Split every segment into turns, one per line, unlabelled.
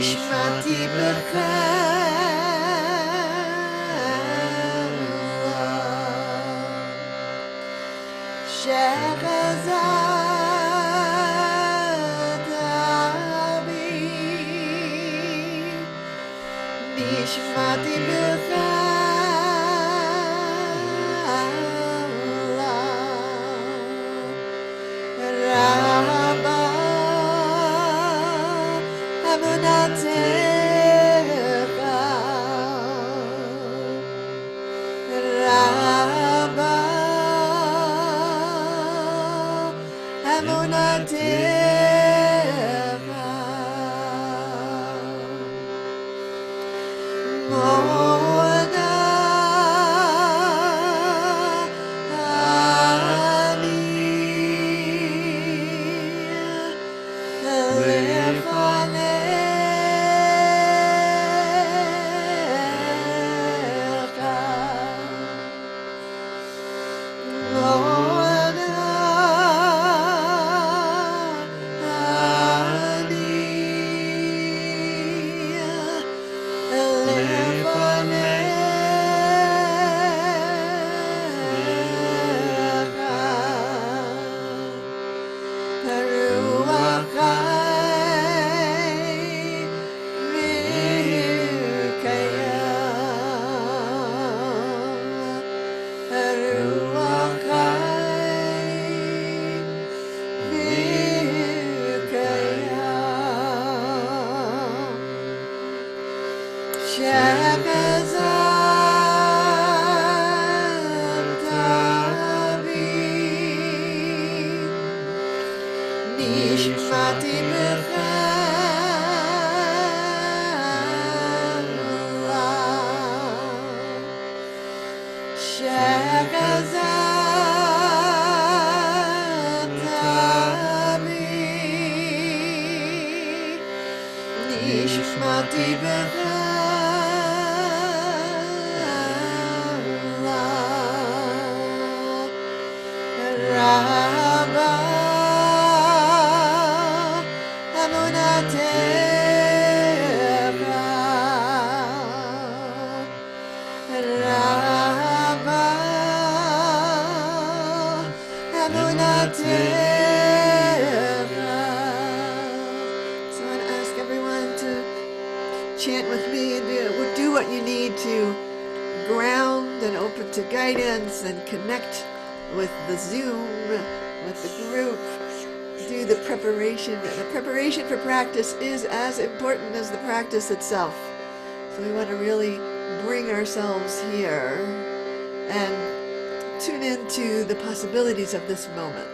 נשמתי שחזרת בי נשמתי רבה אמונתך רבה אמונתך מודה נשמתי שחזרת בי נשמתי רבה אמונתך רבה אמונתך. So I want to ask everyone to chant with me and do what you need to ground and open to guidance and connect with the Zoom, with the group. Do the preparation. The preparation for practice is as important as the practice itself. So we want to really bring ourselves here and tune into the possibilities of this moment.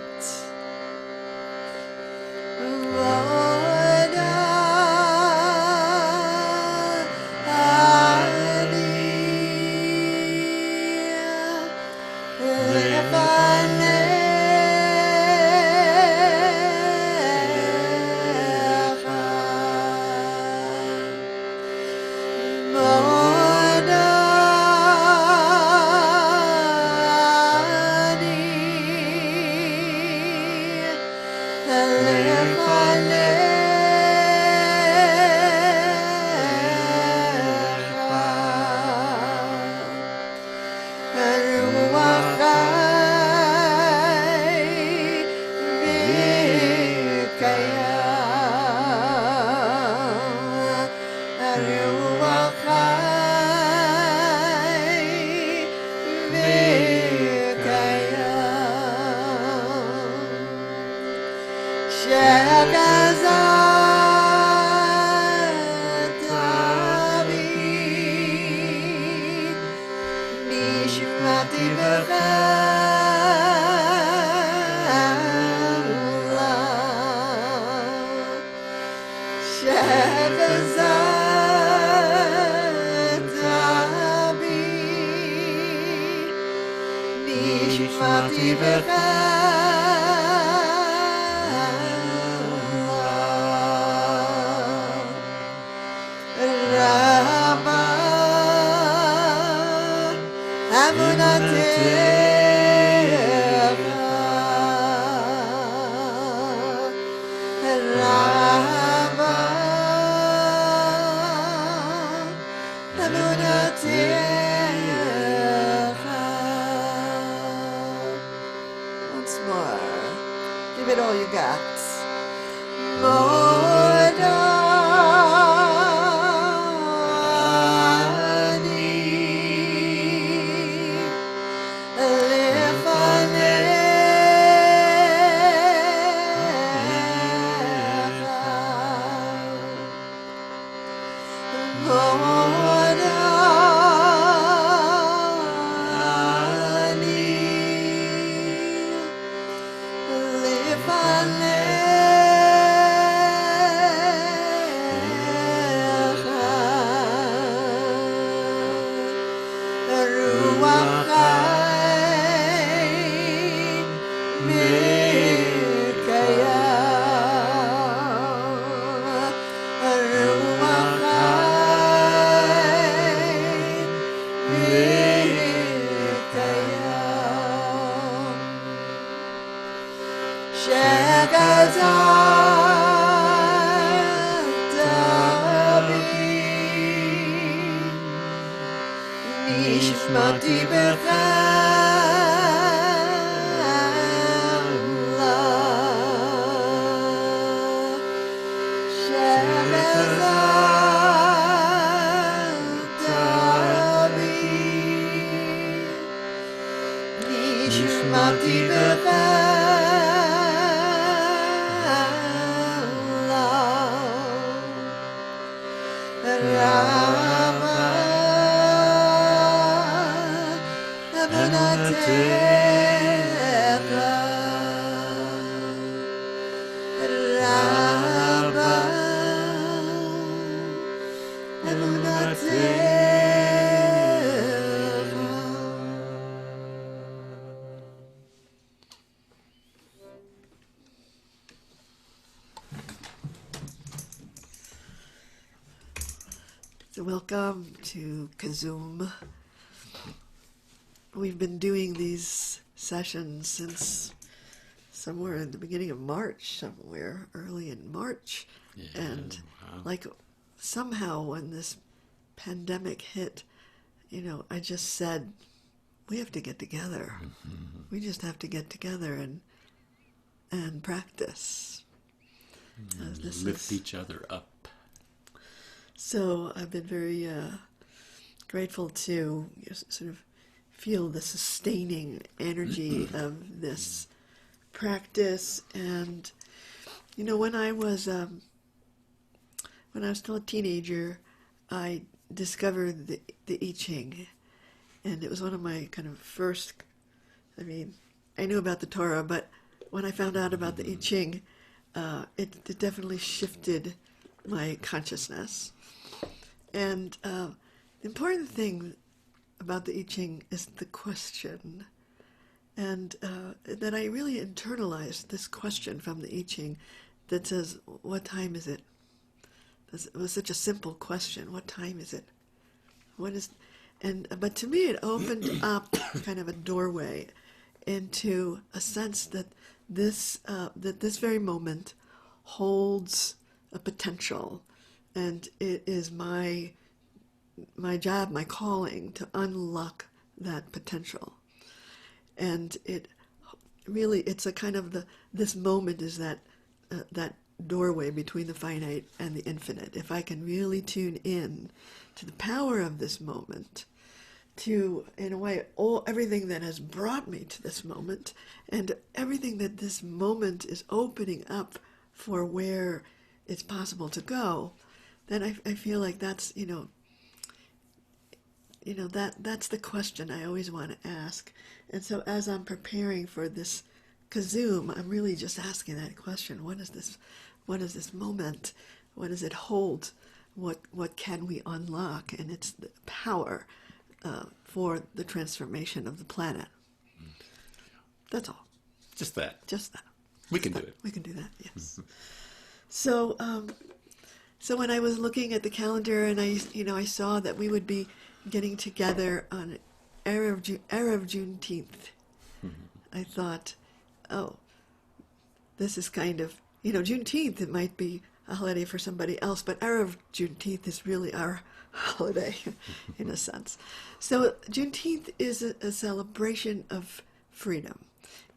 Once more. Give it all you got. So welcome to Kzoom. We've been doing these sessions since somewhere in the beginning of March, somewhere early in March.
Yeah,
and
wow.
Like somehow when this pandemic hit, I just said, we have to get together.
Mm-hmm.
We just have to get together and practice.
Lift each other up.
So I've been very grateful to sort of feel the sustaining energy of this practice. And when I was still a teenager, I discovered the I Ching, and it was one of my kind of first. I knew about the Torah, but when I found out about the I Ching, it definitely shifted my consciousness. And the important thing about the I Ching is the question. And that I really internalized this question from the I Ching that says, what time is it? It was such a simple question. What time is it? But to me it opened up kind of a doorway into a sense that this very moment holds a potential, and it is my job, my calling, to unlock that potential. And it's a kind of this moment is that doorway between the finite and the infinite. If I can really tune in to the power of this moment, to, in a way, everything that has brought me to this moment, and everything that this moment is opening up for where it's possible to go, then I feel like that's, that's the question I always want to ask. And so as I'm preparing for this Kzoom, I'm really just asking that question. What is this moment? What does it hold? What can we unlock? And it's the power for the transformation of the planet. That's all.
Just that.
Just that.
We can do it.
We can do that, yes. So when I was looking at the calendar and I saw that we would be getting together on Erev Juneteenth, I thought, oh, this is kind of, Juneteenth, it might be a holiday for somebody else, but Erev Juneteenth is really our holiday in a sense. So Juneteenth is a celebration of freedom.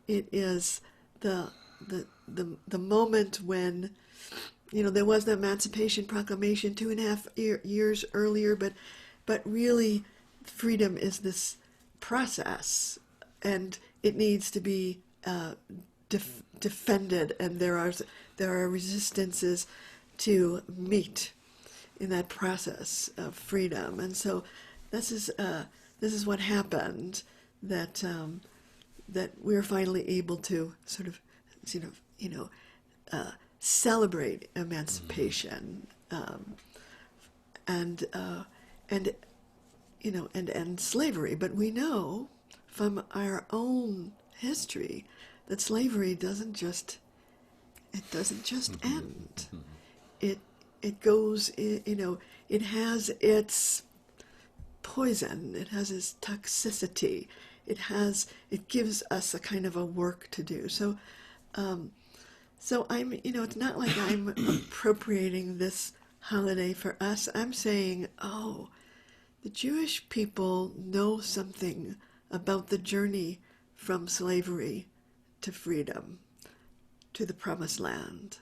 It is the moment when, there was the Emancipation Proclamation 2.5 years earlier, but really freedom is this process, and it needs to be defended, and there are resistances to meet in that process of freedom. And so this is what happened, that we're finally able to sort of celebrate emancipation, and end slavery. But we know from our own history that slavery doesn't just end. It goes, it has its poison, it has its toxicity, it gives us a kind of a work to do. So I'm, it's not like I'm appropriating this holiday for us. I'm saying, oh, the Jewish people know something about the journey from slavery to freedom, to the promised land.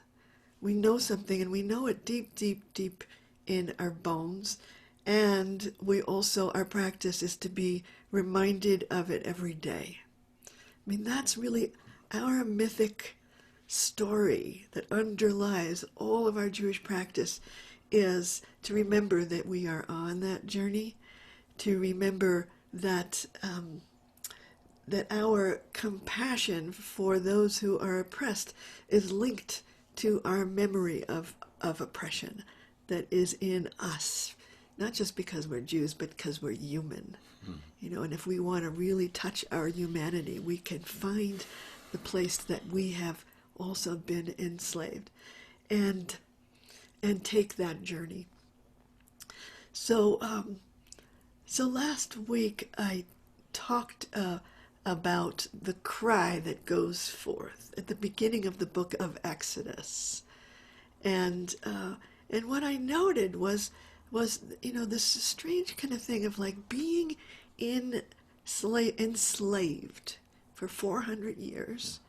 We know something, and we know it deep, deep, deep in our bones. And we also, our practice is to be reminded of it every day. I mean, that's really our mythic story that underlies all of our Jewish practice, is to remember that we are on that journey, to remember that that our compassion for those who are oppressed is linked to our memory of oppression that is in us, not just because we're Jews, but because we're human. And if we want to really touch our humanity, we can find the place that we have also been enslaved, and take that journey. So last week I talked about the cry that goes forth at the beginning of the book of Exodus, and what I noted was this strange kind of thing of like being enslaved for 400 years,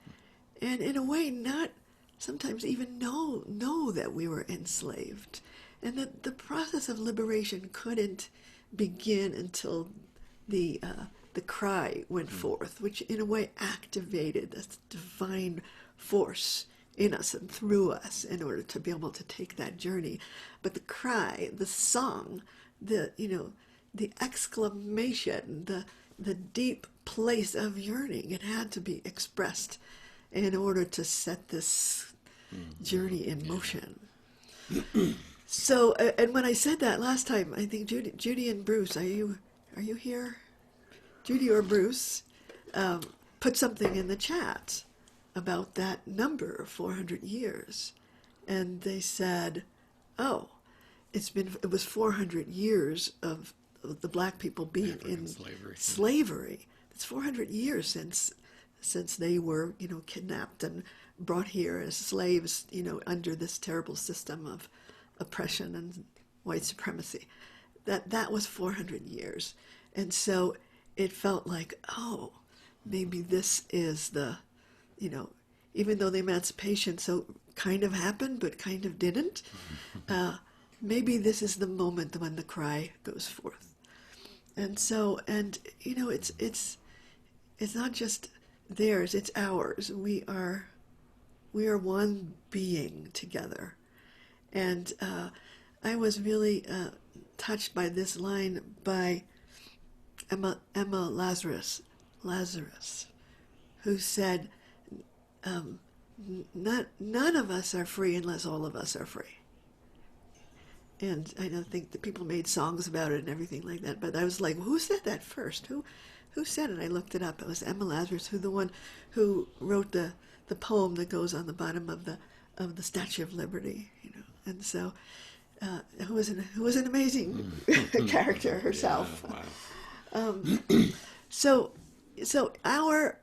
and in a way not sometimes even know that we were enslaved, and that the process of liberation couldn't begin until the cry went forth, which in a way activated this divine force in us and through us in order to be able to take that journey. But the cry, the song, the exclamation, the deep place of yearning, it had to be expressed in order to set this journey in motion. So, and when I said that last time, I think Judy and Bruce, are you here? Judy or Bruce put something in the chat about that number, 400 years, and they said, "Oh, it was 400 years of the black people being in slavery. It's 400 years since they were, kidnapped and brought here as slaves, under this terrible system of oppression and white supremacy. That was 400 years, and so it felt like, oh, maybe this is the, even though the emancipation so kind of happened but kind of didn't, maybe this is the moment when the cry goes forth. And so, it's not just theirs, it's ours. We are We are one being together. And I was really touched by this line by Emma Lazarus, who said, none of us are free unless all of us are free. And I don't think that people made songs about it and everything like that, but I was like, who said that first? Who said it? I looked it up. It was Emma Lazarus, the one who wrote the poem that goes on the bottom of the Statue of Liberty, And so, who was an amazing character herself.
Yeah, wow.
So our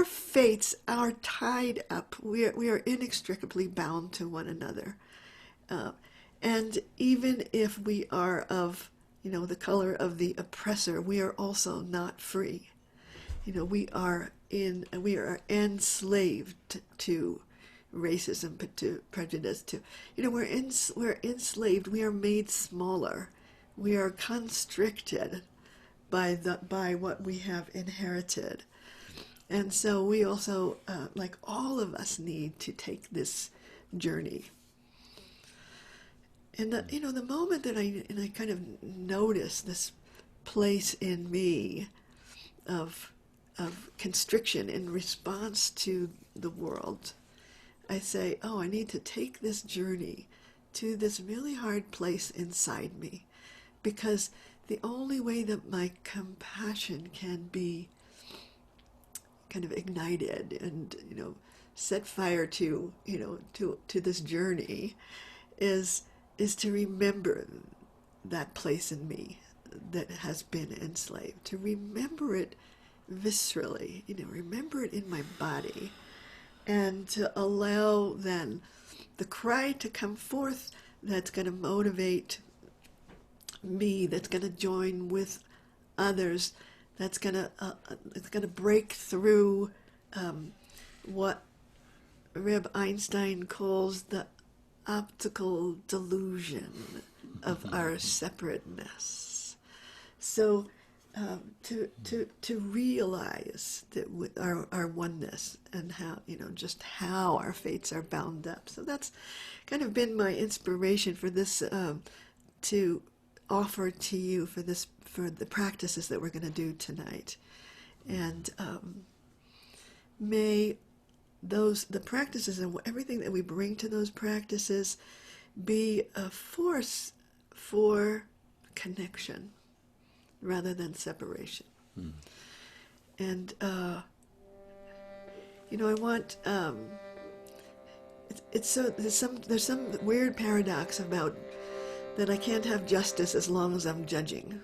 fates are tied up. We are inextricably bound to one another, and even if we are of the color of the oppressor, we are also not free. We are enslaved to racism, to prejudice, to we're enslaved. We are made smaller. We are constricted by what we have inherited, and so we also, like all of us, need to take this journey. And the moment that I kind of notice this place in me of constriction in response to the world, I say, oh, I need to take this journey to this really hard place inside me, because the only way that my compassion can be kind of ignited and set fire to this journey is to remember that place in me that has been enslaved, to remember it viscerally, remember it in my body, and to allow then the cry to come forth that's going to motivate me, that's going to join with others, that's going to break through what Reb Einstein calls the optical delusion of our separateness. So to realize that with our oneness and how just how our fates are bound up. So that's kind of been my inspiration for this to offer to you for the practices that we're going to do tonight, and may the practices and everything that we bring to those practices be a force for connection rather than separation. And I want it's so there's some weird paradox about that I can't have justice as long as I'm judging.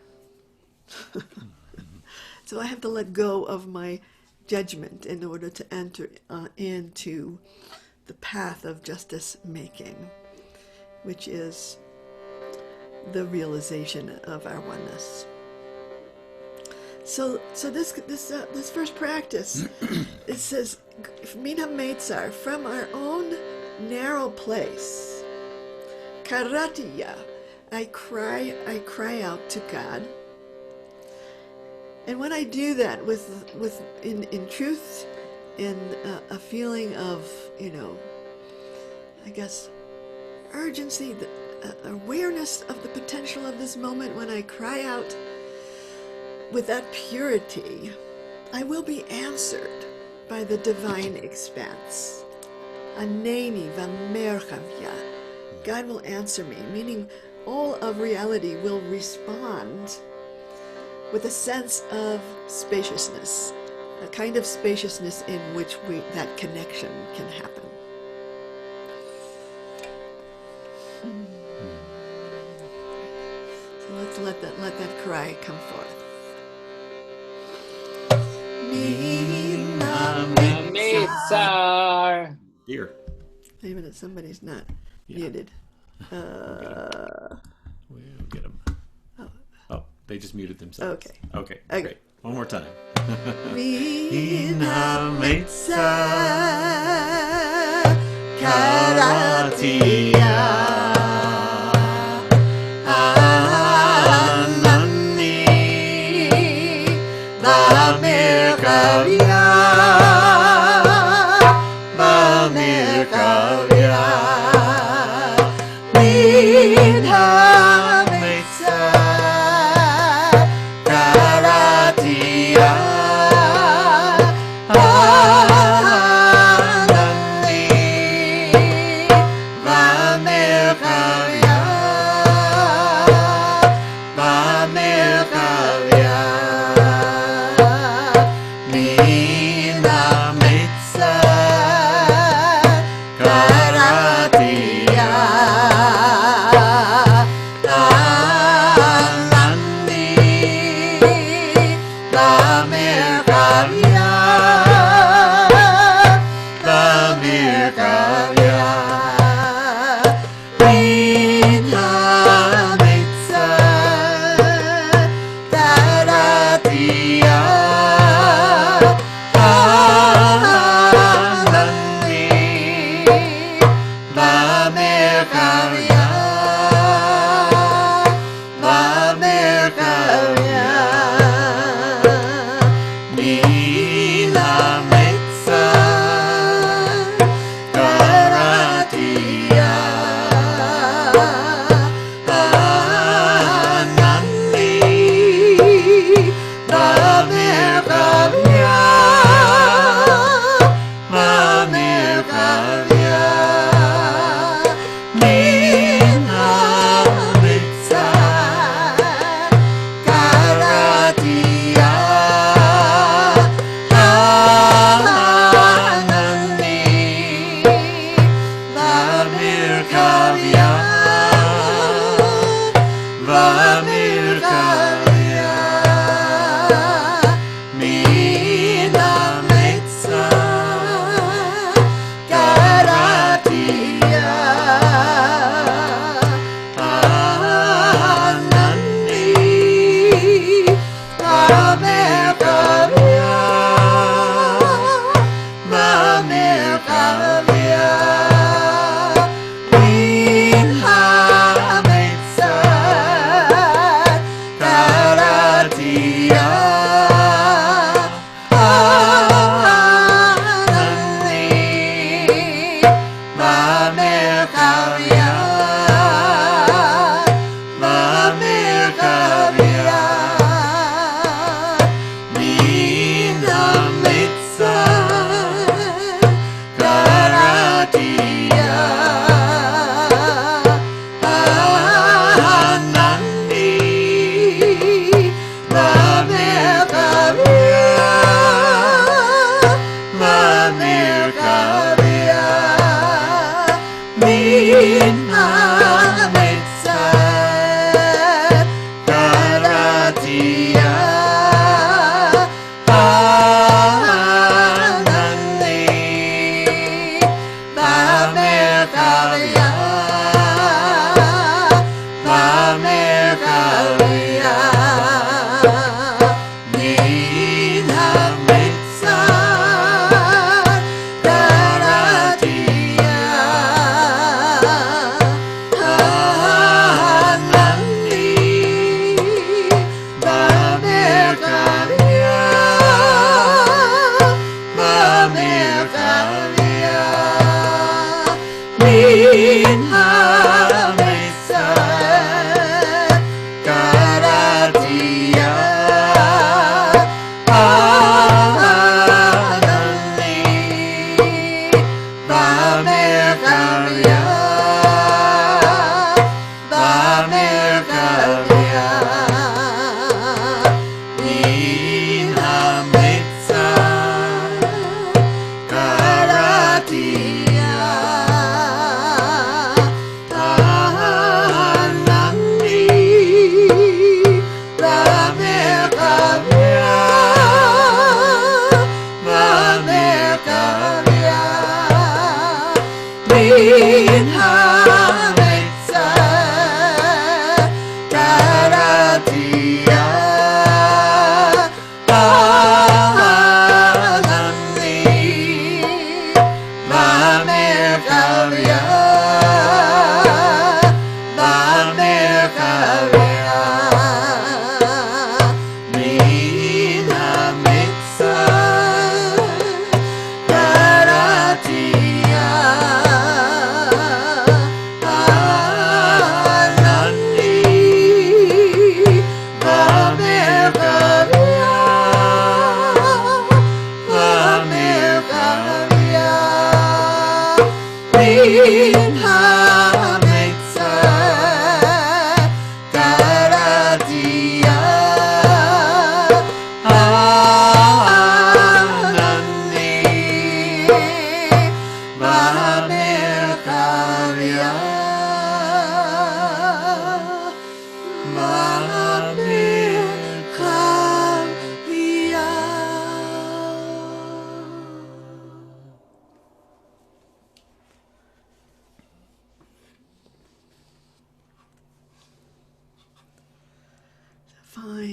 So I have to let go of my judgment in order to enter into the path of justice making, which is the realization of our oneness. So this first practice, it says, Mina Meitzar, from our own narrow place, Karatiya, I cry out to God. And when I do that in truth, in a feeling of, I guess, urgency, the awareness of the potential of this moment, when I cry out with that purity, I will be answered by the divine expanse. Aneni v'merchavya. God will answer me, meaning all of reality will respond with a sense of spaciousness, a kind of spaciousness in which that connection can happen. So let's let that cry come forth. Mina
Meitzar.
Dear.
Wait a minute, somebody's not muted.
We'll get them. Oh, they just muted themselves. Okay, great. One more time.
Mina Meitzar Karatiya Anani Vamerkavya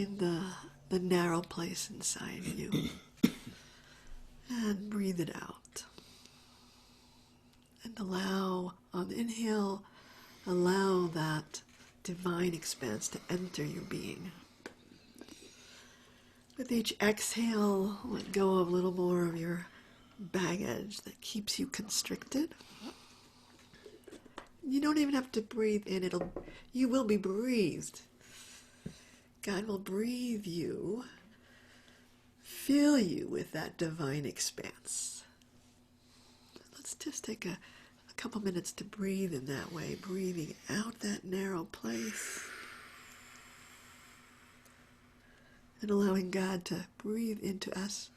find the narrow place inside you and breathe it out. And allow, on the inhale, allow that divine expanse to enter your being. With each exhale, let go of a little more of your baggage that keeps you constricted. You don't even have to breathe in. You will be breathed. God will breathe you, fill you with that divine expanse. Let's just take a couple minutes to breathe in that way, breathing out that narrow place and allowing God to breathe into us,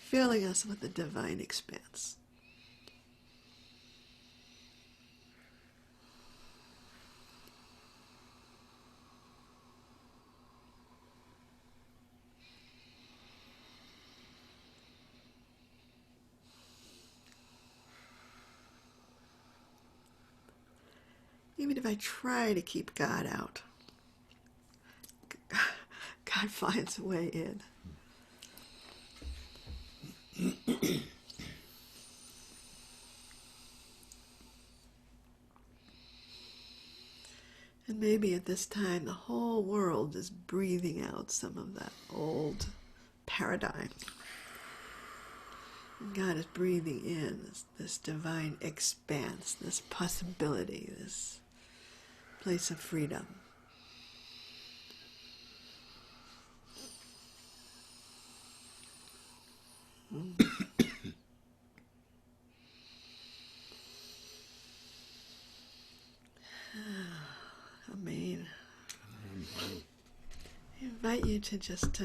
filling us with the divine expanse. Even if I try to keep God out, God finds a way in. And maybe at this time the whole world is breathing out some of that old paradigm. And God is breathing in this divine expanse, this possibility, this place of freedom. Amen. I invite you to just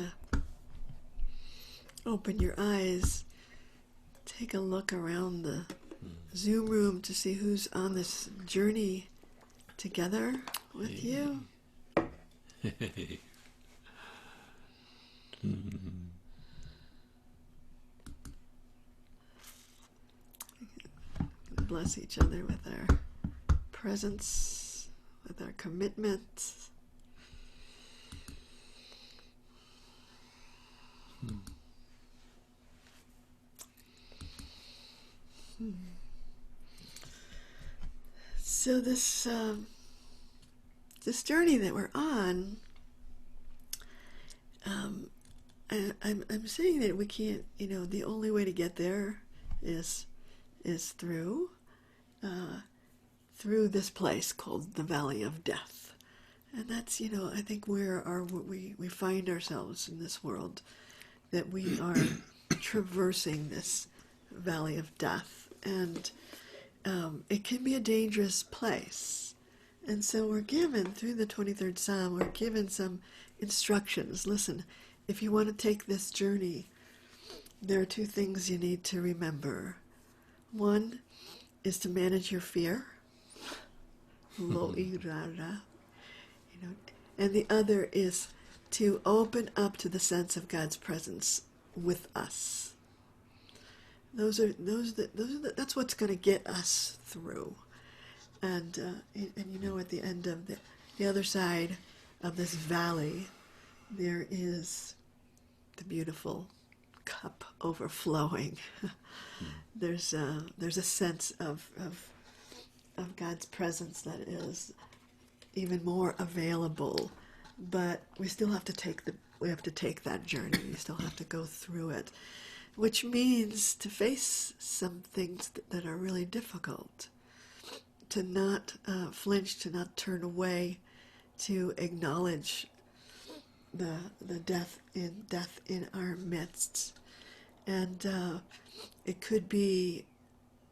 open your eyes, take a look around the Zoom room to see who's on this journey together with you. Bless each other with our presence, with our commitment. So this journey that we're on, I'm saying that we can't, the only way to get there is through this place called the Valley of Death. And that's, I think we find ourselves in this world, that we are traversing this Valley of Death. And it can be a dangerous place. And so we're given, through the 23rd Psalm, we're given some instructions. Listen, if you want to take this journey, there are two things you need to remember. One is to manage your fear, lo irara, and the other is to open up to the sense of God's presence with us. That's what's going to get us through. And at the end of the other side of this valley, there is the beautiful cup overflowing. There's a sense of God's presence that is even more available, but we still have to take that journey. We still have to go through it, which means to face some things that are really difficult, to not flinch, to not turn away, to acknowledge the death in our midst. And it could be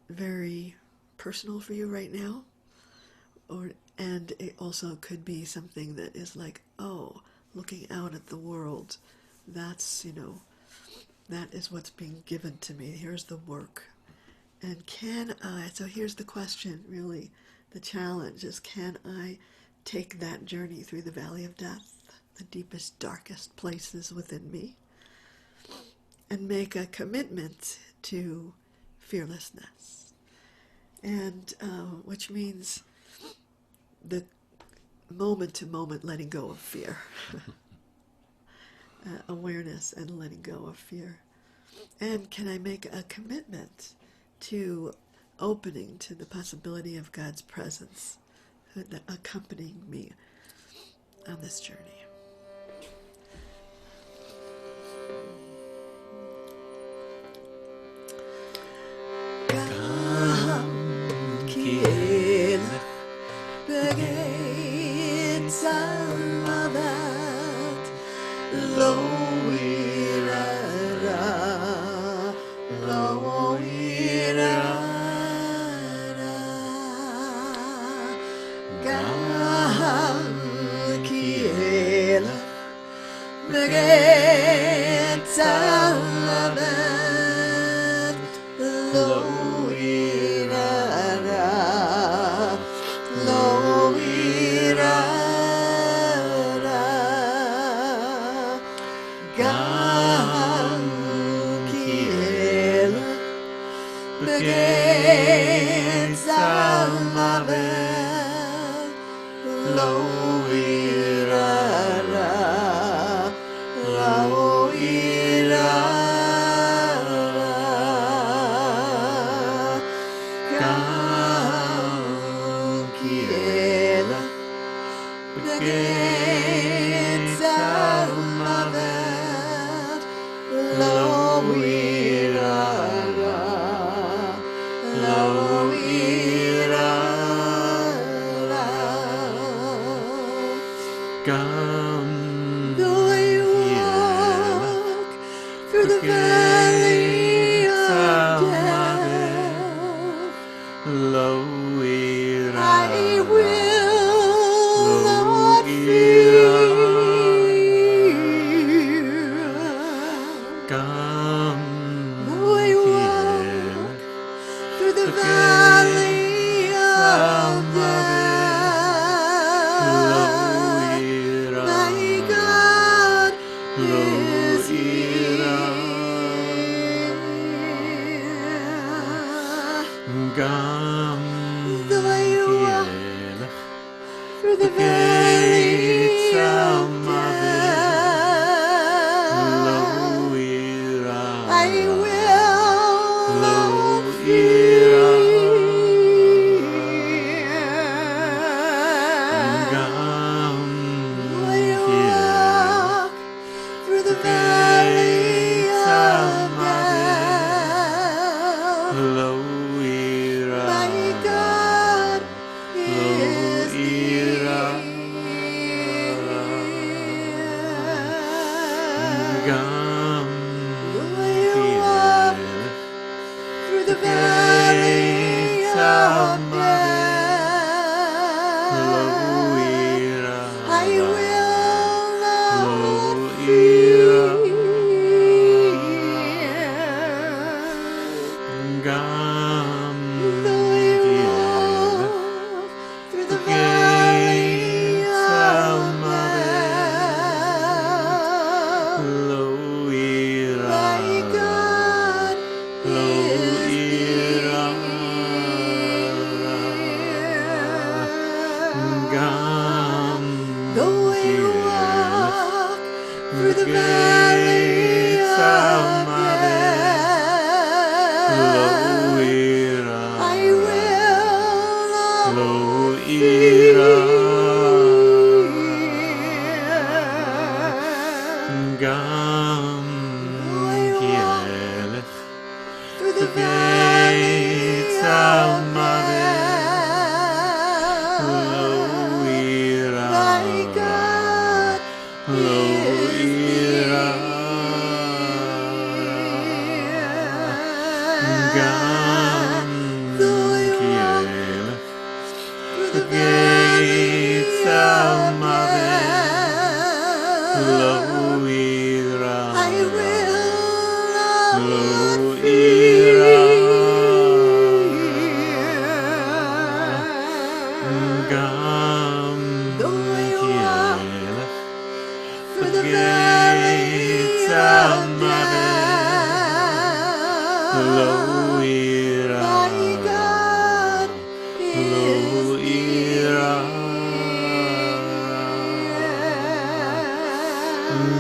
very personal for you right now, and it also could be something that is like, oh, looking out at the world, that's, that is what's being given to me. Here's the work. And so here's the question, really, the challenge is, can I take that journey through the Valley of Death, the deepest, darkest places within me, and make a commitment to fearlessness? And which means the moment to moment letting go of fear. Awareness and letting go of fear. And can I make a commitment to opening to the possibility of God's presence accompanying me on this journey?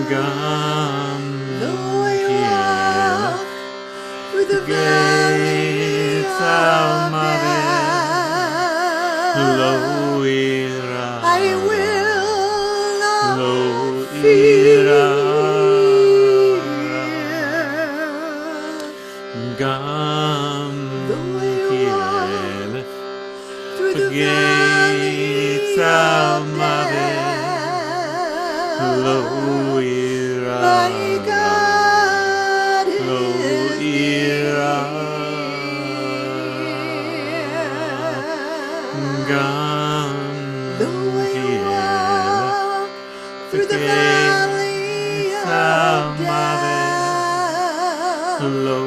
Though I walk through the valley of death, I will not fear. Though I walk through the valley of death, my God is near. Though I walk through the valley of death, I will not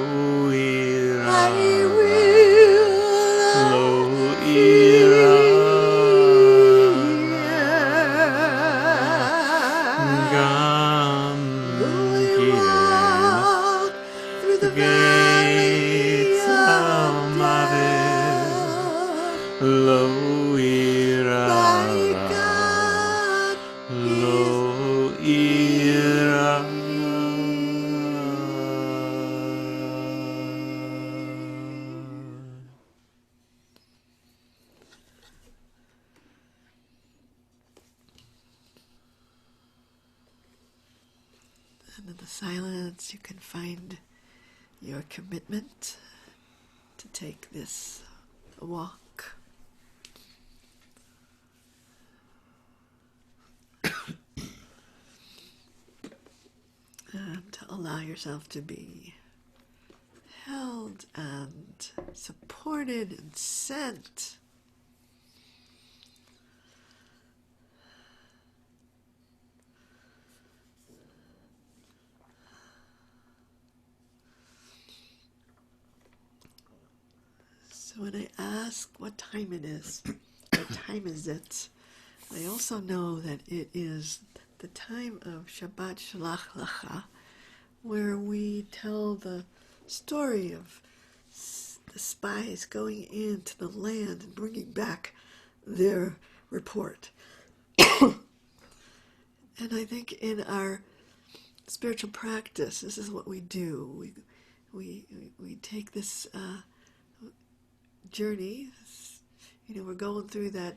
fear. Though I walk through the valley of death, my God And in the silence, you can find your commitment to take this walk. And to allow yourself to be held and supported and sent. So when I ask what time it is, what time is it, I also know that it is the time of Shabbat Shalach Lecha, where we tell the story of the spies going into the land and bringing back their report. And I think in our spiritual practice, this is what we do. We take this journey. We're going through that.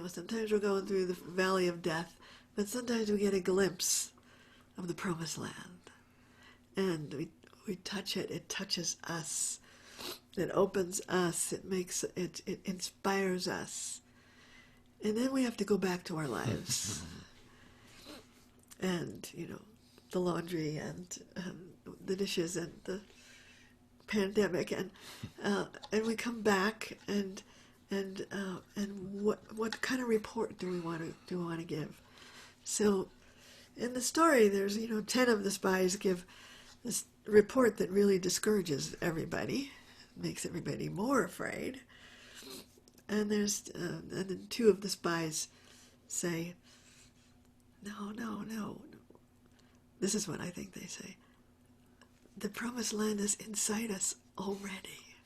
Sometimes we're going through the valley of death, but sometimes we get a glimpse of the promised land, and we touch it. It touches us. It opens us. It makes it inspires us, and then we have to go back to our lives, and the laundry and the dishes and the pandemic, and we come back and what kind of report do we want to give? So in the story, there's 10 of the spies give this report that really discourages everybody, makes everybody more afraid, and then 2 of the spies say, no. This is what I think they say. The promised land is inside us already.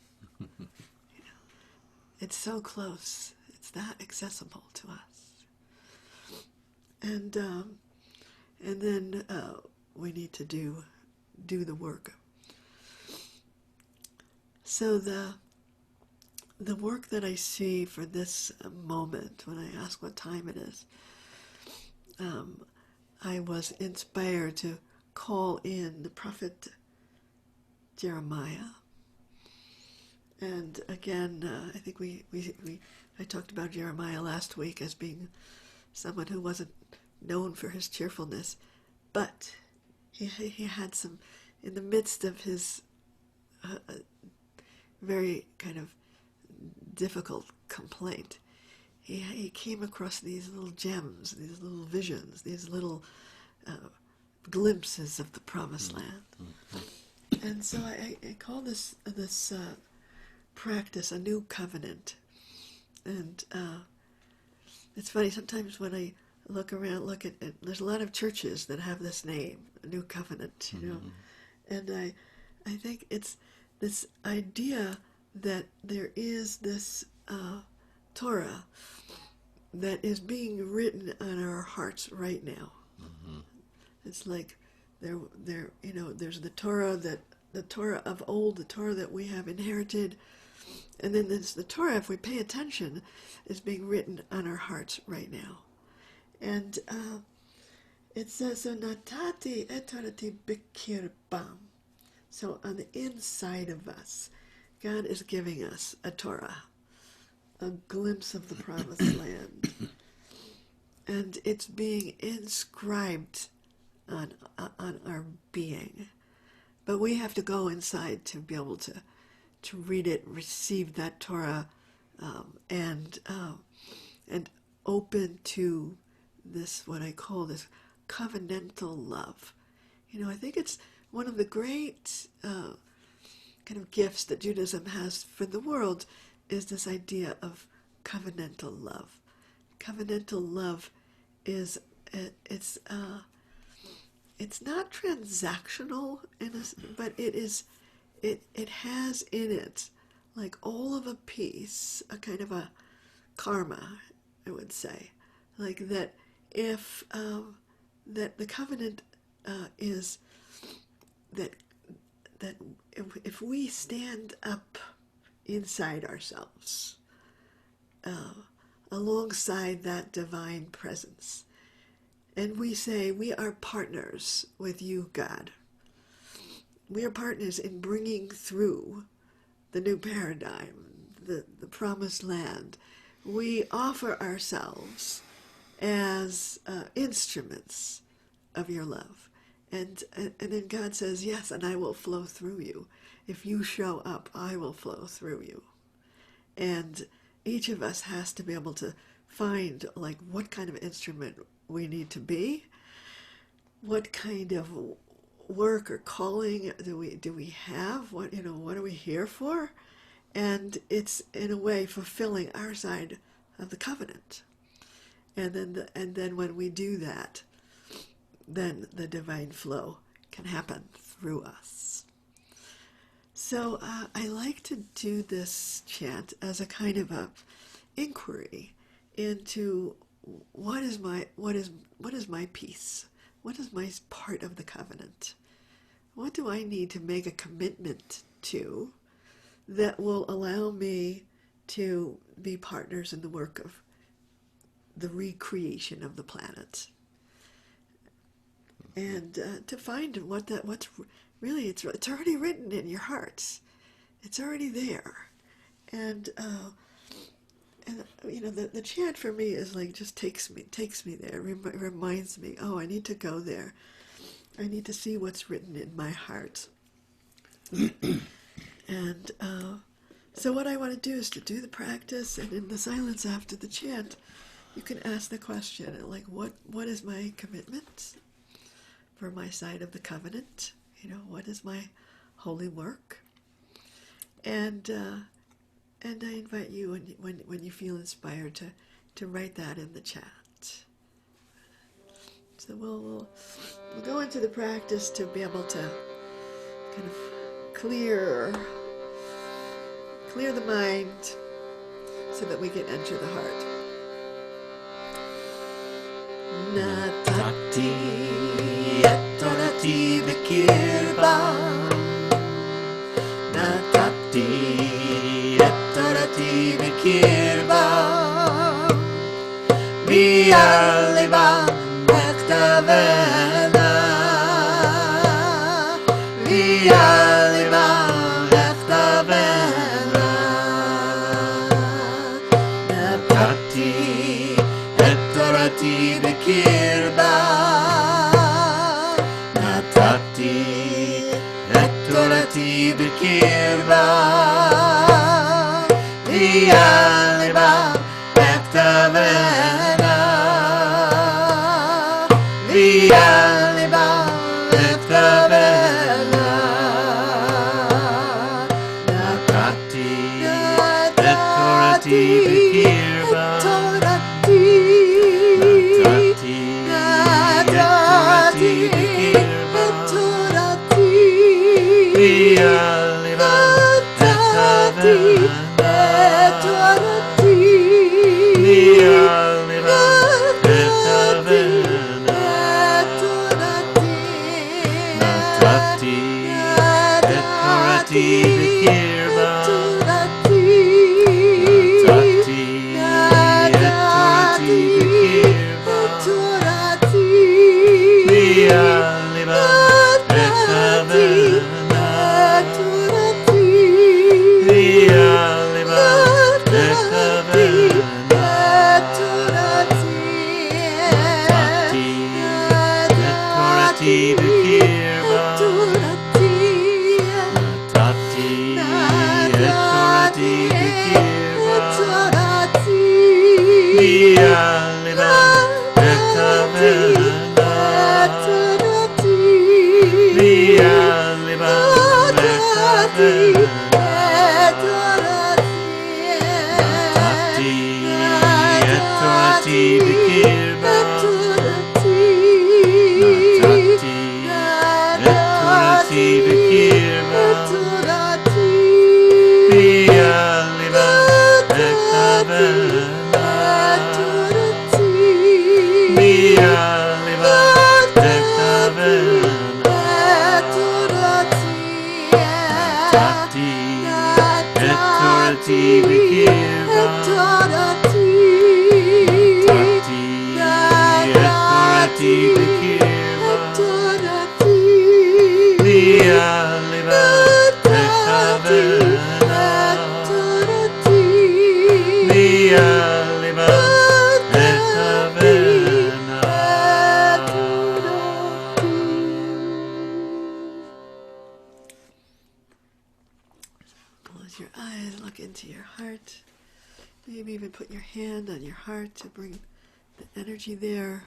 It's so close. It's that accessible to us. And then we need to do the work. So the work that I see for this moment, when I ask what time it is, I was inspired to call in the prophet Jeremiah. And again, I think I talked about Jeremiah last week as being someone who wasn't known for his cheerfulness, but he had some, in the midst of his very kind of difficult complaint, he came across these little gems, these little visions, these little glimpses of the promised land. And so I call this practice a new covenant. And it's funny, sometimes when I look at there's a lot of churches that have this name, a new covenant, and I think it's this idea that there is this Torah that is being written on our hearts right now. It's like there's the Torah of old, the Torah that we have inherited, and then there's the Torah, if we pay attention, is being written on our hearts right now. And it says, so natati etarati bikirbam. So on the inside of us, God is giving us a Torah, a glimpse of the promised land. And it's being inscribed on our being. But we have to go inside to be able to read it, receive that Torah, and open to this, what I call this covenantal love. I think it's one of the great kind of gifts that Judaism has for the world is this idea of covenantal love. Covenantal love is it's not transactional but it has in it like all of a piece, a kind of a karma, I would say, like that. If that the covenant is that if we stand up inside ourselves, alongside that divine presence, and we say we are partners with you, God. We are partners in bringing through the new paradigm, the promised land. We offer ourselves as instruments of your love. And then God says, yes, and I will flow through you. If you show up, I will flow through you. And each of us has to be able to find like what kind of instrument we need to be, what kind of work or calling do we have, what are we here for, and it's in a way fulfilling our side of the covenant. And then when we do that, then the divine flow can happen through us. So I like to do this chant as a kind of a inquiry into what is my piece? What is my part of the covenant? What do I need to make a commitment to that will allow me to be partners in the work of the recreation of the planet? And to find what's really, it's already written in your hearts. It's already there. And the chant for me is like just takes me there, reminds me, oh, I need to go there. I need to see what's written in my heart. And so what I want to do is to do the practice, and in the silence after the chant, you can ask the question, like, what is my commitment for my side of the covenant? What is my holy work? And I invite you, when you feel inspired, to write that in the chat. So we'll go into the practice to be able to kind of clear the mind so that we can enter the heart. Natati etorati b'kirba, natati etorati b'kirba, bi'al liba echtavena, bi'al liba echtavena, natati etorati b'kirba, natati etorati b'kirba, bi'al liba echtavena, bi'al liba echtavena, natati etorati b'kirba, Close your eyes, look into your heart. Maybe even put your hand on your heart to bring the energy there.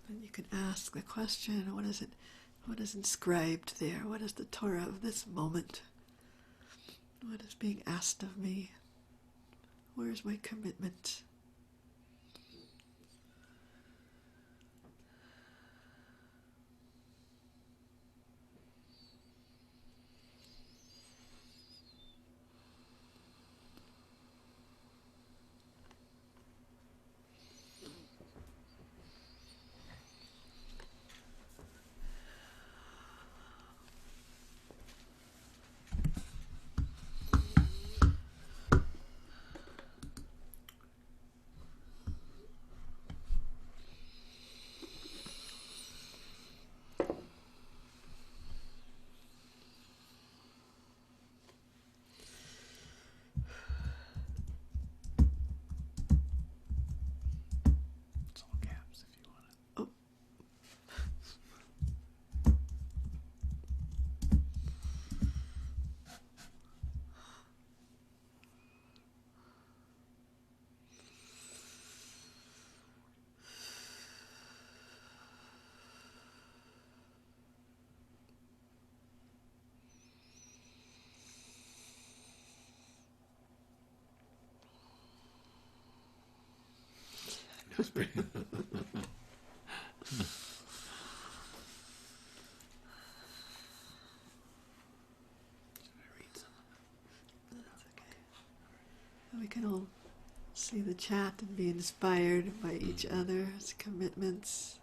And you can ask the question, what is inscribed there? What is the Torah of this moment? What is being asked of me? Where is my commitment? We can all see the chat and be inspired by each other's commitments.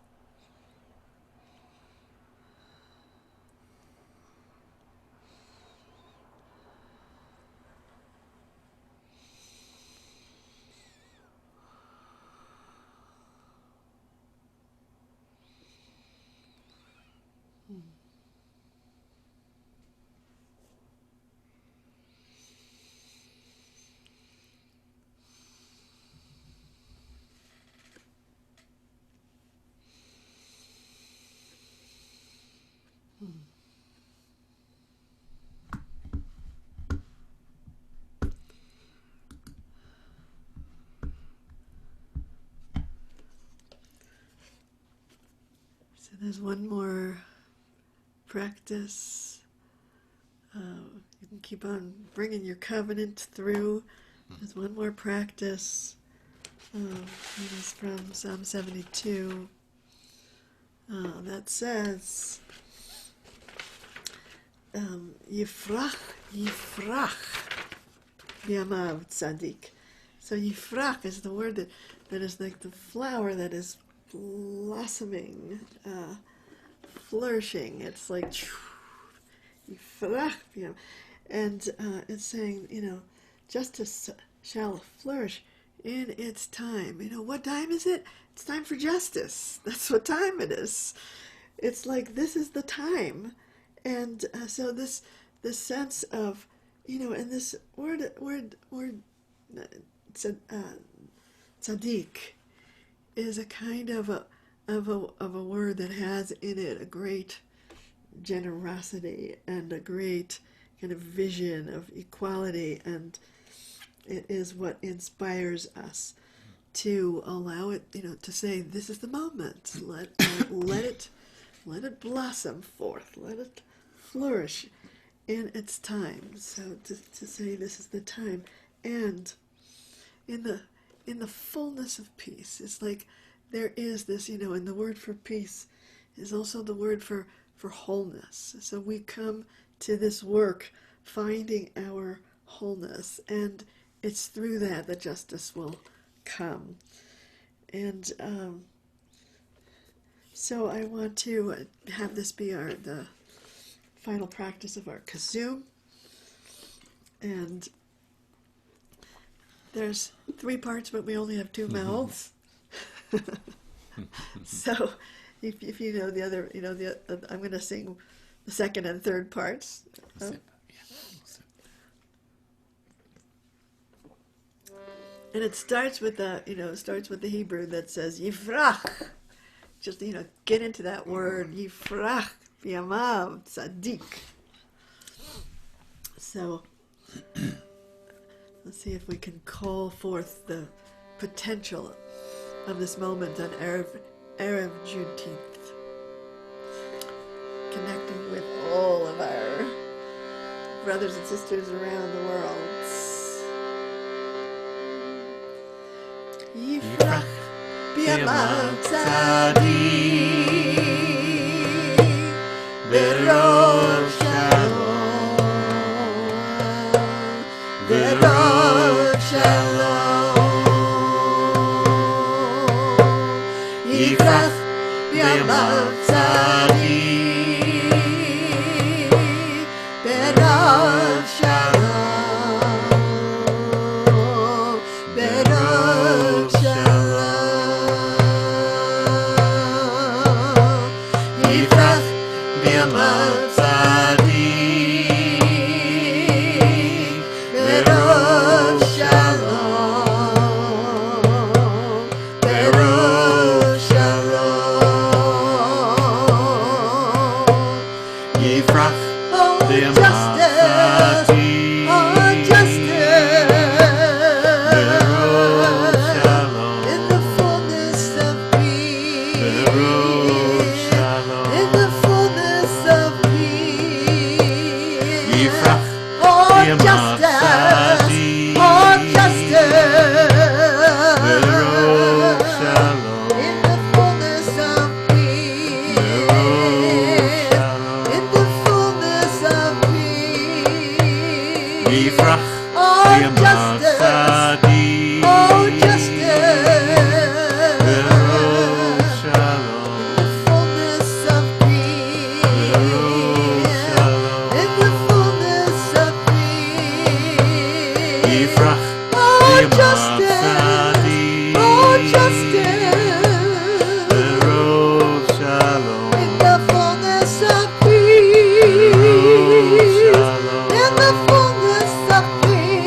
So there's one more practice. You can keep on bringing your covenant through. There's one more practice. It is from Psalm 72. That says, Yifrach, Yamav Tzadik. So Yifrach is the word that is like the flower that is blossoming, flourishing. It's like Yifrach b'yam. And it's saying, justice shall flourish in its time. What time is it? It's time for justice. That's what time it is. It's like, this is the time. And so this sense of, and this word tzaddik is a kind of a word that has in it a great generosity and a great kind of vision of equality, and it is what inspires us to allow it, to say, this is the moment. Let it blossom forth. Let it flourish in its time. So to say this is the time, and in the fullness of peace, it's like there is this, and the word for peace is also the word for wholeness. So we come to this work finding our wholeness, and it's through that justice will come. And so I want to have this be the final practice of our Kzoom. And there's 3 parts, but we only have 2 mouths. So if you know the other, I'm going to sing the second and third parts. And it starts with the Hebrew that says Yifrach. Just, get into that word, Yifrach, B'yamav, Tzaddik. So, let's see if we can call forth the potential of this moment on Erev Juneteenth. Connecting with all of our brothers and sisters around the world. Yifrach b'yamav tzaddik berov shalom berov shalom Yifrach b'yamav tzaddik berov shalom berov Yifrach b'yamav tzaddik berov shalom berov shalom Yifrach b'yamav tzaddik berov shalom in the fullness of peace in the fullness of peace Yifrach justice berov shalom in the fullness of peace in the fullness of peace Yifrach justice berov shalom in the fullness of peace in the fullness of peace Yifrach justice berov shalom in the fullness of peace in the fullness of peace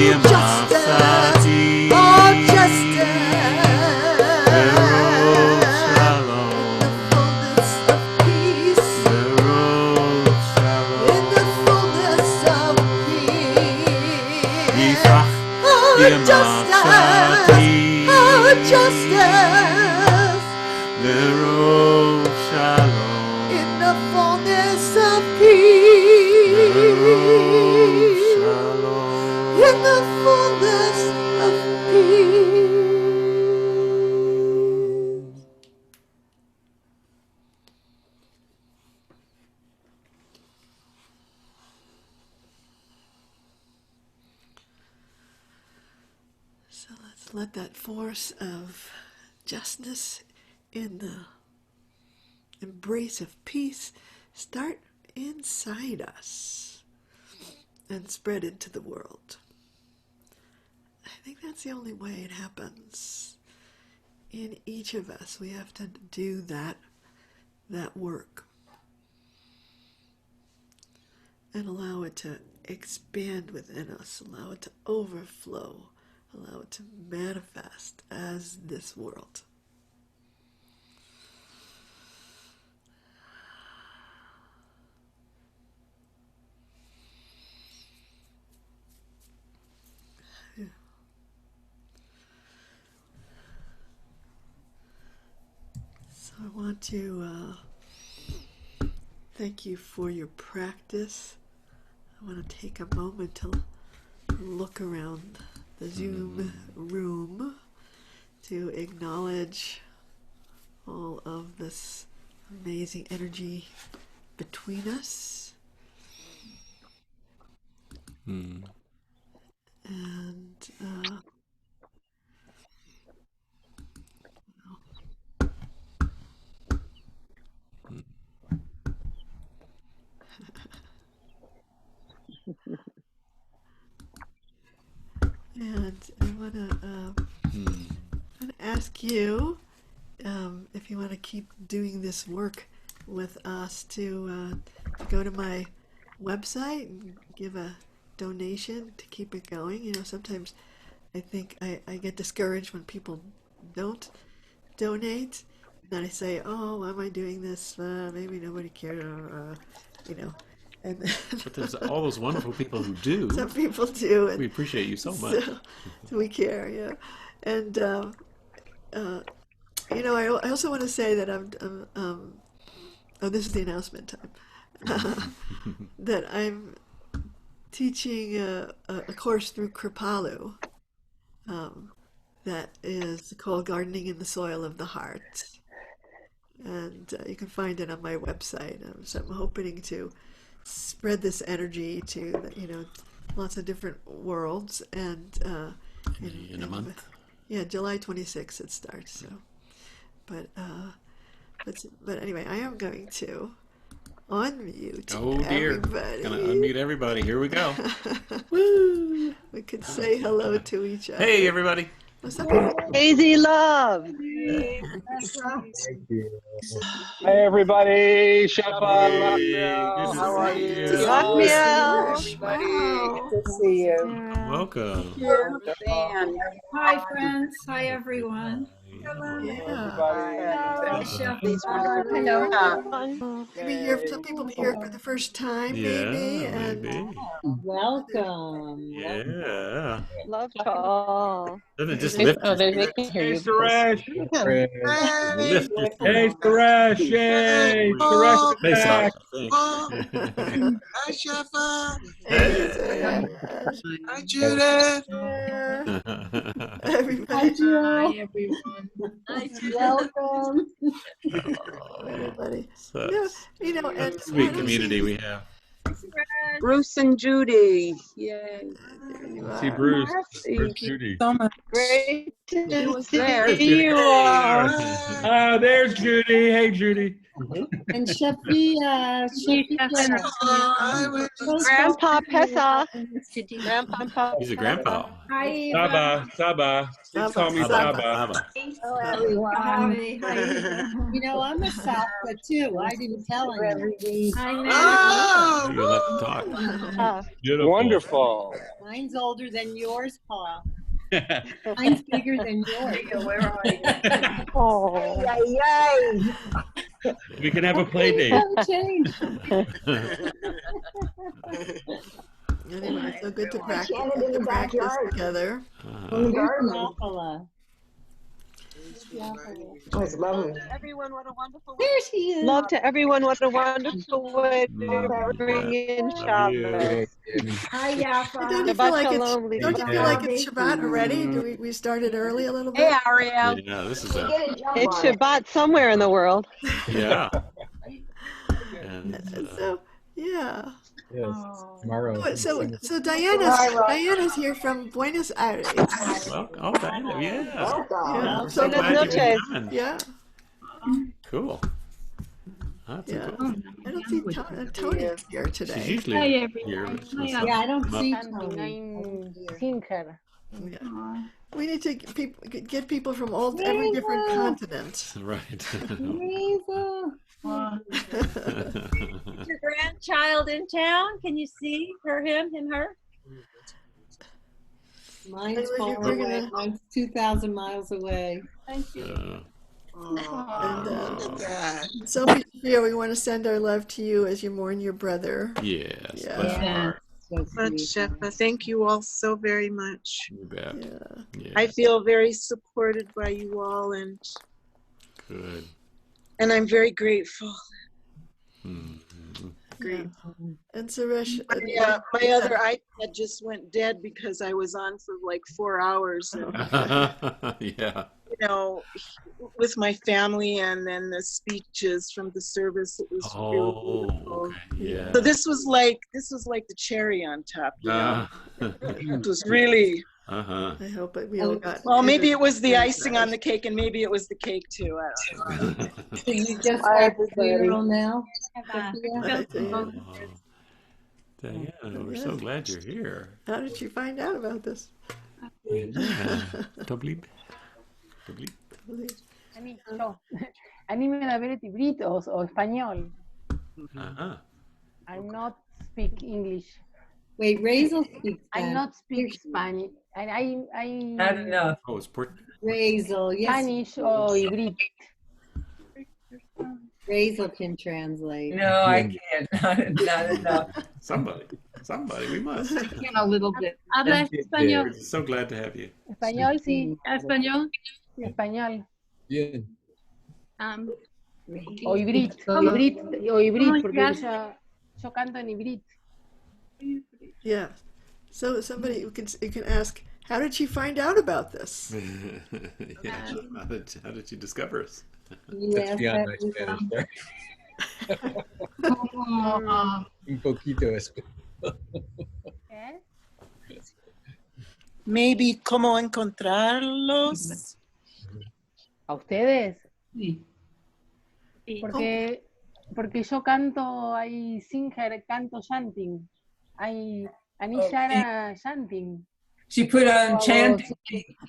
justice, all justice. In the fullness of peace, in the fullness of peace. Oh, justice, oh, justice. In the fullness of peace, in the fullness of peace. So let's let that force of justness in the embrace of peace start inside us and spread into the world. I think that's the only way it happens. In each of us, we have to do that work and allow it to expand within us, allow it to overflow, allow it to manifest as this world. So I want to thank you for your practice. I want to take a moment to look around the Zoom room to acknowledge all of this amazing energy between us. And and I want to ask you if you want to keep doing this work with us to go to my website and give a donation to keep it going. You know, sometimes I think I get discouraged when people don't donate. And then I say, oh, why am I doing this? Maybe nobody cared, you know. And
but there's all those wonderful people who do.
Some people do. And
we appreciate you so much.
So we care, yeah. And, you know, I also want to say that oh, this is the announcement time, that I'm teaching a course through Kripalu that is called Gardening in the Soil of the Heart. And you can find it on my website. So I'm hoping to spread this energy to, you know, lots of different worlds. And
in a month?
Yeah, July 26th it starts. So, but anyway, I am going to unmute everybody.
Gonna unmute everybody. Here we go.
Woo! We could say hello to each other.
Hey, everybody.
What's up?
Easy love.
Hey, everybody. Shapa,
Good
how are you?
Everybody.
Good to see you.
Welcome.
Hi, friends. Hi, everyone.
Hello. Maybe some people here for the first time, maybe.
Maybe.
Welcome.
Yeah.
Love call.
Doesn't it just lift?
Hey, Suresh. Hey, Suresh. Yay. Suresh is
Face
back.
off, I
Hi, Shafa.
Hey,
Hi, Judith.
everybody.
Hi, everyone. Welcome.
Everybody.
So,
You know, and
sweet community we have.
Bruce and Judy. Yay.
See Bruce. Bruce Judy.
So much.
Great to
There.
see you all.
Oh, there's Judy. Hey, Judy.
And Shafia.
Grandpa Pessa. Grandpa.
He's a grandpa.
Hi,
Saba. Just call me Saba.
Hello, everyone. Hi. You know, I'm a Sapa too. I didn't tell anyone.
You'll have to clock.
Beautiful.
Wonderful.
Mine's older than yours, Paul. Mine's bigger than yours.
Where are you?
Oh,
We can have a play date.
haven't changed.
Anyway, so good to practice together.
Oh, it's lovely.
Everyone, what a wonderful
There she is.
Love to everyone. What a wonderful way to bring in Shabbat.
Hi, Yafa.
Don't you feel like it's Shabbat already? Do we started early a little bit?
Hey, Ariel.
Yeah, this is
It's Shabbat somewhere in the world.
yeah. And,
So yeah.
Yes, tomorrow.
Oh, so Diana's here from Buenos Aires.
well, oh, Diana, yeah.
Yeah.
So
Buenas
glad you
noches.
came.
Yeah.
Cool. That's
Yeah.
cool.
I don't see Tony here
She's
today.
usually here.
Yeah, I don't see
I'm seeing her.
Yeah. We need to get people from every different continent.
Right.
Is your grandchild in town? Can you see her, him, her?
Mine's far away. Mine's 2,000 miles away.
Thank you.
Sophia, we want to send our love to you as you mourn your brother.
Yes.
Yeah.
But Shefa, thank you all so very much.
You bet.
Yeah.
I feel very supported by you all, and
Good.
I'm very grateful.
Grateful. And Suresh,
My other iPad just went dead because I was on for like 4 hours. And,
Yeah.
you know, with my family, and then the speeches from the service. It was really beautiful.
Okay. Yeah.
So this was like the cherry on top. You know? It was really.
Uh-huh.
I hope we all got.
Well, maybe it was the icing on the cake, and maybe it was the cake too. I don't know.
So you just had the funeral now?
Diana, we're so glad you're here.
How did you find out about this?
Doblip.
A mí me da ver libritos o español.
Uh-huh.
I'm not speak English.
Wait, Razel speaks
I
Spanish.
not speak Spanish.
Not enough.
Oh, it's
Razel, yes.
Spanish or hybrid.
Razel can translate.
No, I can't. Not enough.
Somebody, we must.
I can a little bit. Habla español.
We're so glad to have you.
Español, sí.
Español.
Español.
Bien.
O hybrid. Hybrid, porque yo canto en hybrid.
Yeah. So somebody you can ask, how did she find out about this?
Yeah. How did you discover us?
Yes,
Yeah, my Spanish there. Un poquito español.
Maybe cómo encontrarlos.
¿A ustedes?
Sí.
Porque yo canto, hay singer, canto chanting. Hay Anishara chanting.
She put on chanting.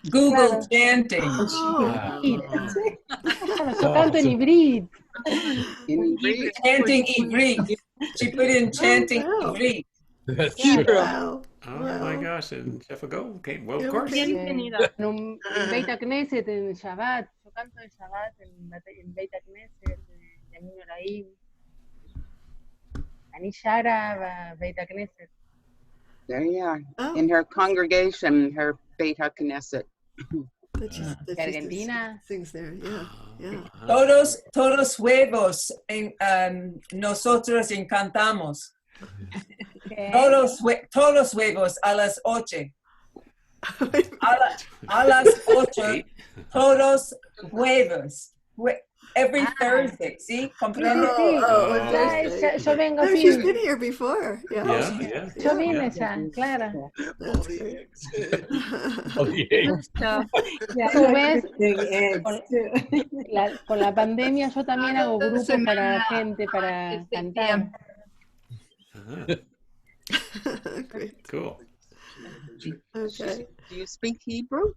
Google chanting.
Yo canto en hybrid.
Chanting Ivrit. She put in chanting Ivrit.
That's
Hebrew.
Wow.
Oh my gosh, and Chef Ago came. Well, of
Yeah,
course.
En Beit HaKnesset, en Shabbat. Yo canto en Shabbat, en Beit HaKnesset, en Yamin Oraim. Anishara, Beit HaKnesset.
There you are.
Oh.
In her congregation, her Beit HaKnesset.
Argentina.
Things there, yeah, yeah.
Todos huevos nosotros encantamos. Todos huevos a las 8. A las 8, todos huevos. Every Thursday, ¿sí? ¿Comprende?
Yo vengo
No, she's been here before. Yeah.
Yo vine ya, claro.
That's great.
A su vez, con la pandemia yo también hago grupos para gente, para cantar.
Great.
Cool.
Okay.
Do you speak Hebrew?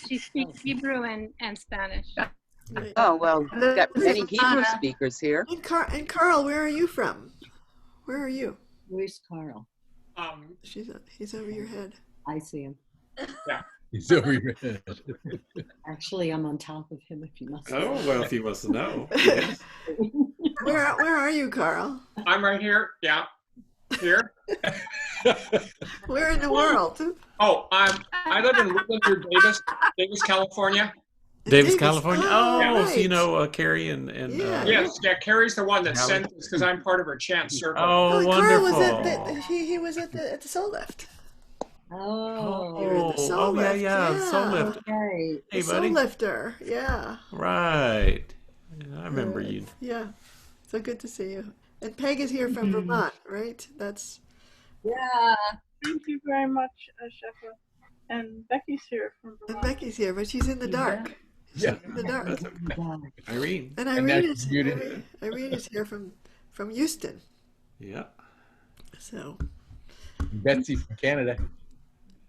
She speaks Hebrew and Spanish.
Right.
Oh, well, we've got many Hebrew speakers here.
And Carl, where are you from? Where are you?
Where's Carl?
He's over your head.
I see him.
Yeah.
He's over your head.
Actually, I'm on top of him if you must know.
Oh, well, if he wants to know. Yes.
Where are you, Carl?
I'm right here. Yeah. Here.
Where in the world?
Oh, I live in Woodland, Davis, California.
Davis, California. Oh,
right.
so you know Carrie and
Yes, yeah. Carrie's the one that sent this because I'm part of her chant circle.
Oh,
Carl
wonderful.
was he was at the Soul Lift.
Oh.
You're in the Soul Lift.
Yeah, Soul Lift.
Okay.
Hey,
the
buddy.
Soul Lifter. Yeah.
Right. I remember you.
Yeah. So good to see you. And Peg is here from Vermont, right? That's.
Yeah.
Thank you very much, Shefa. And Becky's here from
And Becky's here, but she's in the dark.
Yeah.
In the dark.
That's okay. Irene.
And Irene is here from Houston.
Yeah.
So.
Betsy from Canada.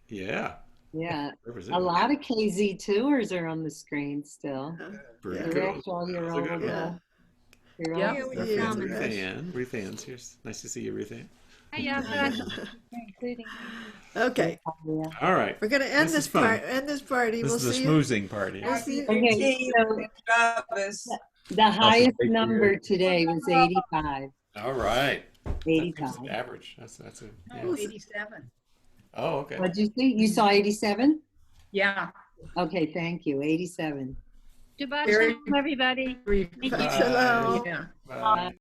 Yeah.
Yeah. A lot of KZ tours are on the screen still.
Pretty
You're
cool.
actual, you're
That's a
all,
good one.
you're
Yeah,
all
we found
Ruth
it.
Ann. Ruth Ann's here. Nice to see you, Ruth Ann.
Hey, yeah, including
Okay.
All right.
We're gonna end this part. End this party.
This
We'll
is a
see you.
schmoozing party.
We'll see you.
Okay, so the highest number today was 85.
All right.
85.
That's average. That's a. Yeah.
87.
Oh, okay.
What'd you see? You saw 87?
Yeah.
Okay, thank you. 87.
Goodbye, everybody.
Shalom.
Yeah.
Bye.